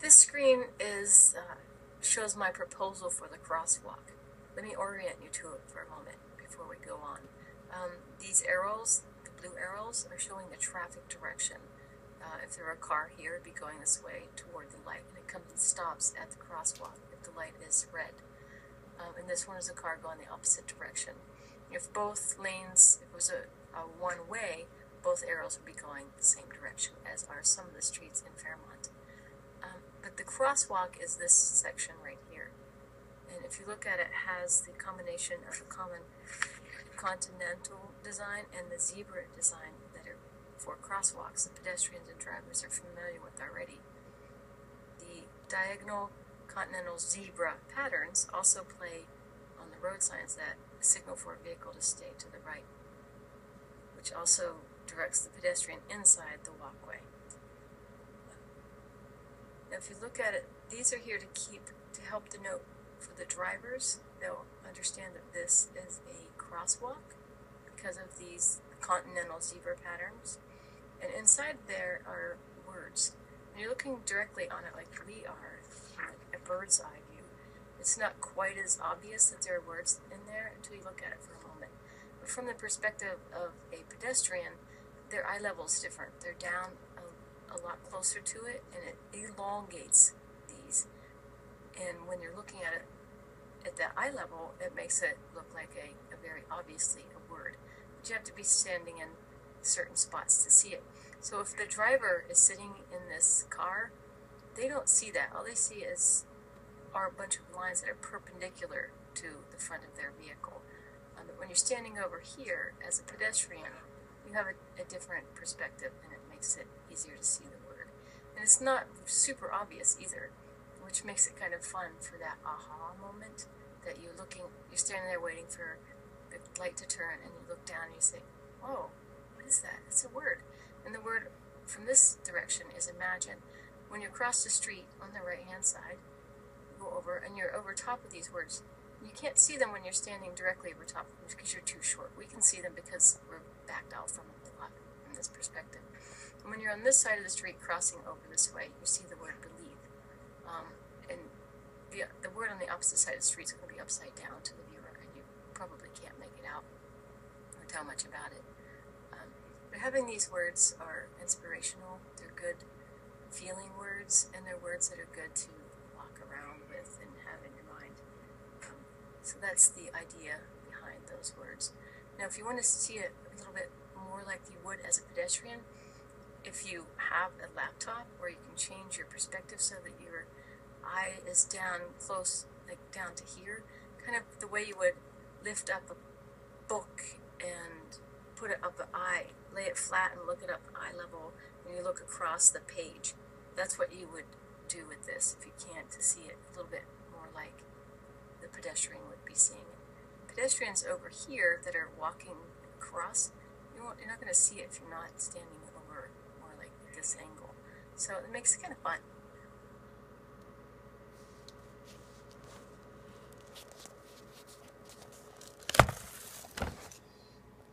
This screen shows my proposal for the crosswalk. Let me orient you to it for a moment before we go on. These arrows, the blue arrows, are showing the traffic direction. If there were a car here, it'd be going this way toward the light, and it comes and stops at the crosswalk if the light is red. And this one is a car going the opposite direction. If both lanes, if it was a one-way, both arrows would be going the same direction, as are some of the streets in Fairmont. But the crosswalk is this section right here. And if you look at it, it has the combination of the common continental design and the zebra design that are for crosswalks that pedestrians and drivers are familiar with already. The diagonal continental zebra patterns also play on the road signs that signal for a vehicle to stay to the right, which also directs the pedestrian inside the walkway. Now, if you look at it, these are here to help denote for the drivers. They'll understand that this is a crosswalk because of these continental zebra patterns. And inside there are words. When you're looking directly on it like we are, like a bird's eye view, it's not quite as obvious that there are words in there until you look at it for a moment. But from the perspective of a pedestrian, their eye level is different. They're down a lot closer to it, and it elongates these. And when you're looking at it at that eye level, it makes it look like a very obviously a word. But you have to be standing in certain spots to see it. So if the driver is sitting in this car, they don't see that. All they see are a bunch of lines that are perpendicular to the front of their vehicle. But when you're standing over here as a pedestrian, you have a different perspective, and it makes it easier to see the word. And it's not super obvious either, which makes it kind of fun for that aha moment that you're standing there waiting for the light to turn, and you look down and you say, "Oh, what is that? It's a word." And the word from this direction is imagine. When you cross the street on the right-hand side, you go over, and you're over top of these words. You can't see them when you're standing directly over top of them because you're too short. We can see them because we're backed out from them a lot from this perspective. And when you're on this side of the street crossing over this way, you see the word believe. And the word on the opposite side of the street is going to be upside down to the viewer, and you probably can't make it out or tell much about it. But having these words are inspirational. They're good feeling words, and they're words that are good to walk around with and have in your mind. So that's the idea behind those words. Now, if you want to see it a little bit more like you would as a pedestrian, if you have a laptop where you can change your perspective so that your eye is down close, like down to here, kind of the way you would lift up a book and put it up the eye, lay it flat and look it up eye level, and you look across the page. That's what you would do with this if you can't, to see it a little bit more like the pedestrian would be seeing it. Pedestrians over here that are walking across, you're not going to see it if you're not standing over more like this angle. So it makes it kind of fun.